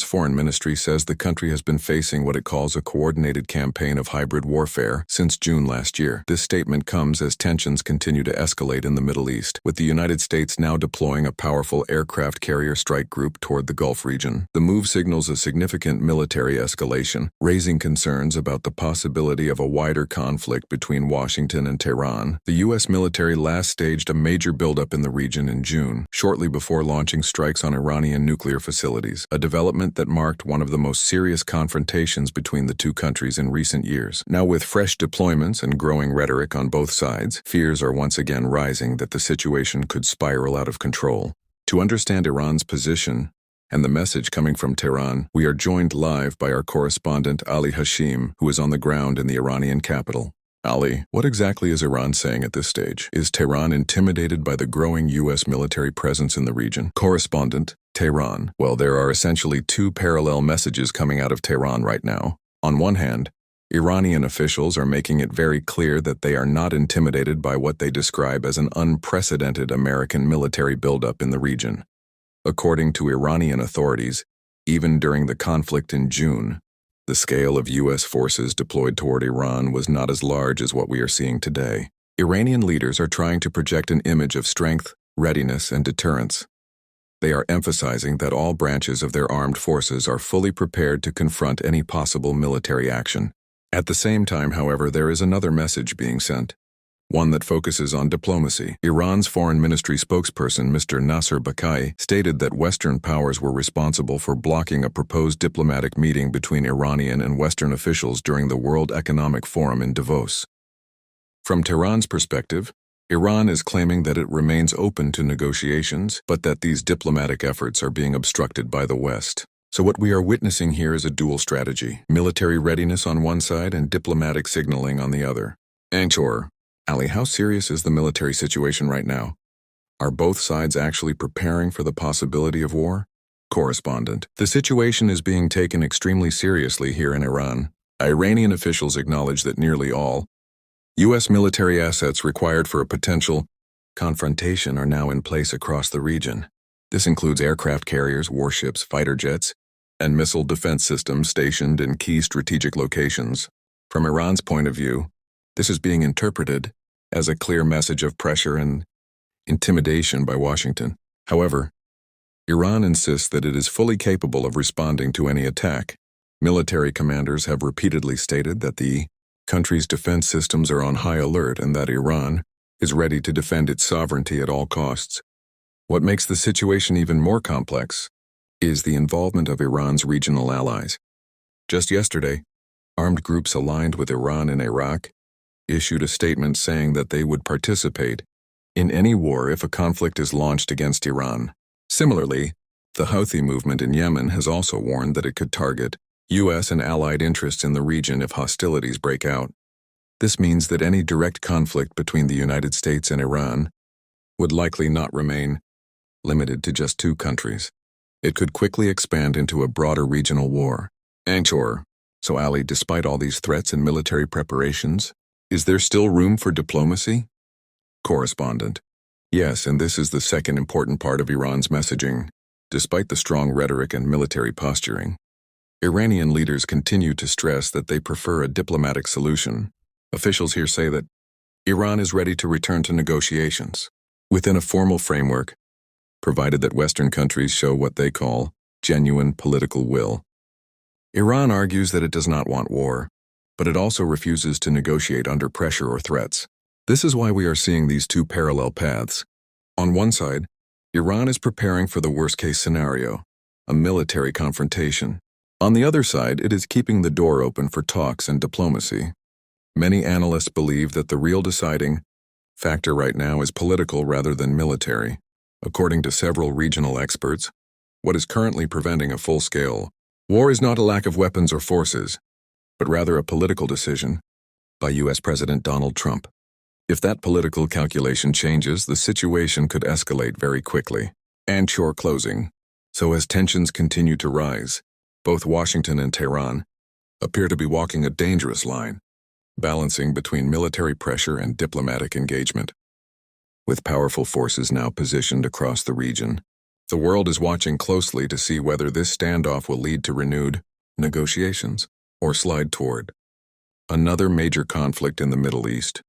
Iran's foreign ministry says the country has been facing what it calls a coordinated campaign of hybrid warfare since June last year. This statement comes as tensions continue to escalate in the Middle East, with the United States now deploying a powerful aircraft carrier strike group toward the Gulf region. The move signals a significant military escalation, raising concerns about the possibility of a wider conflict between Washington and Tehran. The U.S. military last staged a major buildup in the region in June, shortly before launching strikes on Iranian nuclear facilities, a development that marked one of the most serious confrontations between the two countries in recent years. Now, with fresh deployments and growing rhetoric on both sides, fears are once again rising that the situation could spiral out of control. To understand Iran's position and the message coming from Tehran, we are joined live by our correspondent Ali Hashim, who is on the ground in the Iranian capital. Ali, what exactly is Iran saying at this stage? Is Tehran intimidated by the growing U.S. military presence in the region? Correspondent, Tehran. Well, there are essentially two parallel messages coming out of Tehran right now. On one hand, Iranian officials are making it very clear that they are not intimidated by what they describe as an unprecedented American military buildup in the region. According to Iranian authorities, even during the conflict in June, the scale of U.S. forces deployed toward Iran was not as large as what we are seeing today. Iranian leaders are trying to project an image of strength, readiness, and deterrence. They are emphasizing that all branches of their armed forces are fully prepared to confront any possible military action. At the same time, however, there is another message being sent, one that focuses on diplomacy. Iran's foreign ministry spokesperson, Mr. Nasser Bakai, stated that Western powers were responsible for blocking a proposed diplomatic meeting between Iranian and Western officials during the World Economic Forum in Davos. From Tehran's perspective, Iran is claiming that it remains open to negotiations, but that these diplomatic efforts are being obstructed by the West. So what we are witnessing here is a dual strategy: military readiness on one side and diplomatic signaling on the other. Anchor, Ali, how serious is the military situation right now? Are both sides actually preparing for the possibility of war? Correspondent, the situation is being taken extremely seriously here in Iran. Iranian officials acknowledge that nearly all U.S. military assets required for a potential confrontation are now in place across the region. This includes aircraft carriers, warships, fighter jets, and missile defense systems stationed in key strategic locations. From Iran's point of view, this is being interpreted as a clear message of pressure and intimidation by Washington. However, Iran insists that it is fully capable of responding to any attack. Military commanders have repeatedly stated that the country's defense systems are on high alert and that Iran is ready to defend its sovereignty at all costs. What makes the situation even more complex is the involvement of Iran's regional allies. Just yesterday, armed groups aligned with Iran in Iraq issued a statement saying that they would participate in any war if a conflict is launched against Iran. Similarly, the Houthi movement in Yemen has also warned that it could target U.S. and allied interests in the region if hostilities break out. This means that any direct conflict between the United States and Iran would likely not remain limited to just two countries. It could quickly expand into a broader regional war. Anchor, so Ali, despite all these threats and military preparations, is there still room for diplomacy? Correspondent, yes, and this is the second important part of Iran's messaging. Despite the strong rhetoric and military posturing, Iranian leaders continue to stress that they prefer a diplomatic solution. Officials here say that Iran is ready to return to negotiations within a formal framework, provided that Western countries show what they call genuine political will. Iran argues that it does not want war, but it also refuses to negotiate under pressure or threats. This is why we are seeing these two parallel paths. On one side, Iran is preparing for the worst-case scenario, a military confrontation. On the other side, it is keeping the door open for talks and diplomacy. Many analysts believe that the real deciding factor right now is political rather than military. According to several regional experts, what is currently preventing a full-scale war is not a lack of weapons or forces, but rather a political decision by U.S. President Donald Trump. If that political calculation changes, the situation could escalate very quickly. And shore closing. So as tensions continue to rise, both Washington and Tehran appear to be walking a dangerous line, balancing between military pressure and diplomatic engagement. With powerful forces now positioned across the region, The world is watching closely to see whether this standoff will lead to renewed negotiations or slide toward another major conflict in the Middle East.